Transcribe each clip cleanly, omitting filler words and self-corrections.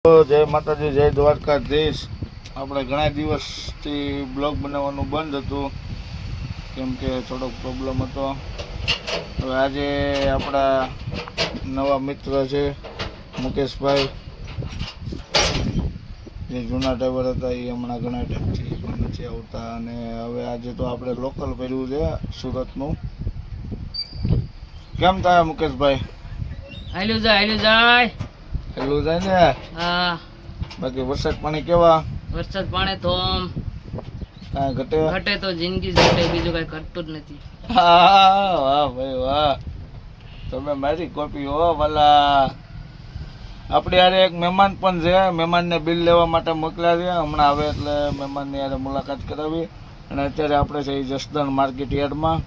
જય માતાજી, જય દ્વારકાધીશ। આપણે ઘણા દિવસથી બ્લોગ બનાવવાનું બંધ હતું કેમ કે થોડોક પ્રોબ્લેમ હતો। હવે આજે આપણા નવા મિત્ર છે મુકેશભાઈ, જે જૂના ડ્રાઈવર હતા એ હમણાં ઘણા ટાઈમથી પણ નથી આવતા, અને હવે આજે તો આપણે લોકલ કર્યું છે સુરતનું। કેમ થાય મુકેશભાઈ? હાલ્યું જાય ને? હા। બાકી વરસાદ પાણી કેવા? વરસાદ પાણી તો કાંઈ ઘટે તો જિંદગી ઘટે, બીજું કઈ ઘટતું જ નથી। હા, વાહ ભાઈ વાહ, તમે મારી કોપી હો ભલા। આપણે યાર એક મહેમાન પણ છે, મહેમાનને બિલ લેવા માટે મોકલ્યા છે, હમણાં આવે એટલે મહેમાનની યાર મુલાકાત કરાવી। અને અત્યારે આપણે છે જસદણ માર્કેટ યાર્ડમાં,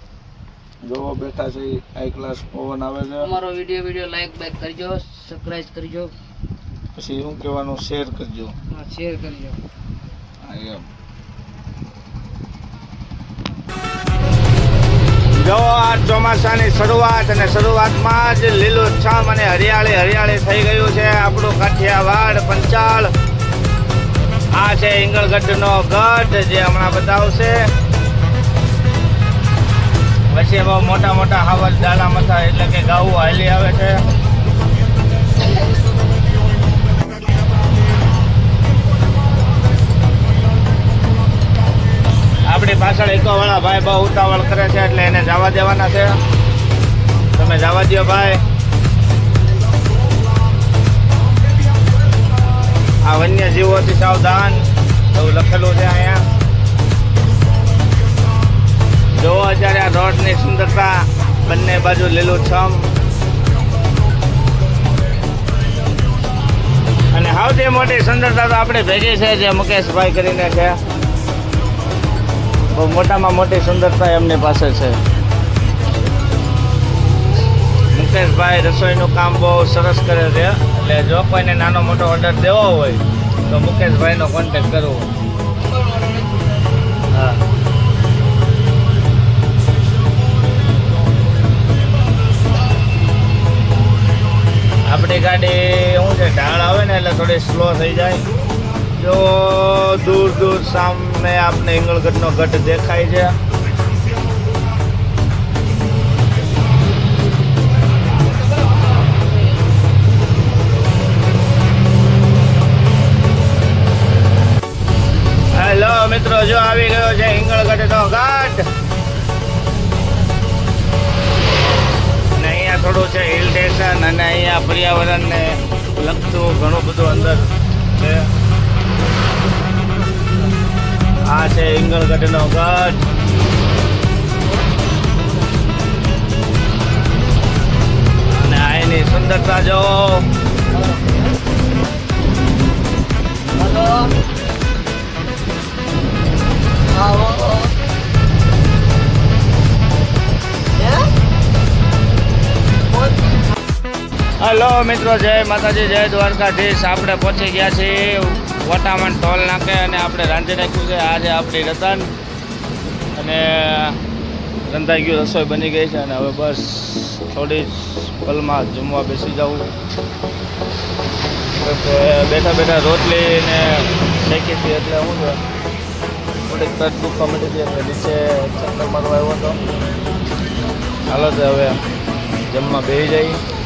જોવો બેઠા છે, હાઈ ક્લાસ પવન આવે છે। અમારો વિડીયો લાઈક કરજો, સબસ્ક્રાઇબ કરજો, પછી શું કહેવાનું, શેર કરજો। હા, શેર કરજો। હા એમ। જો આ ચોમાસાની શરૂઆત, અને શરૂઆતમાં જ લીલુંછમ અને હરિયાળી થઈ ગયું છે આપણું કાઠિયાવાડ પંચાળ। આ છે ઈંગળગઢનો ગઢ, જે હમણાં બતાવશે। પછી બહુ મોટા મોટા હાવજ ડાલા મથા એટલે કે ગાવું હાલી આવે છે। આપણી પાછળ ઇકોવાળા ભાઈ બહુ ઉતાવળ કરે છે એટલે એને જવા દેવાના છે। તમે જવા દો ભાઈ। આ વન્યજીવોથી સાવધાન એવું લખેલું છે અહીંયા। જોવો અત્યારે આ રોડની સુંદરતા, બંને બાજુ લીલુંછમ, અને સૌથી મોટી સુંદરતા તો આપણે ભેગી છે, જે મુકેશભાઈ કરીને છે। બહુ મોટામાં મોટી સુંદરતા એમની પાસે છે। મુકેશભાઈ રસોઈનું કામ બહુ સરસ કરે છે, એટલે જો કોઈને નાનો મોટો ઓર્ડર દેવો હોય તો મુકેશભાઈનો કોન્ટેક્ટ કરવો। હા, આપણી ગાડી શું છે, ઢાળ આવે ને એટલે થોડી સ્લો થઈ જાય। જો દૂર દૂર સામે આપને ઈંગળગઢનો ગઢ દેખાય છે। હેલો મિત્રો, જો આવી ગયો છે ઈંગળગઢનો ગઢ, અને અહીંયા થોડું છે હિલ સ્ટેશન, અને અહીંયા પર્યાવરણને લગતું ઘણું બધું અંદર છે। આ છે ઈંગળગઢનો ગઢ, અને આ એની સુંદરતા જો। હલો મિત્રો, જય માતાજી, જય દ્વારકાધીશ। આપણે પહોંચી ગયા છીએ વટામણ ટોલ નાકે, અને આપણે રાંધી નાખ્યું છે। આ છે આપણી રતન, અને રંધાઈ ગયું, રસોઈ બની ગઈ છે, અને હવે બસ થોડી પલમાં જમવા બેસી જવું। બેઠા બેઠા રોટલી ને શેકી હતી, એટલે શું છે થોડીક પેટ દુખવા મળી હતી, એટલે નીચે ચક્કર મારવા આવ્યો હતો। હાલો તો હવે જમવા બેસી જઈએ।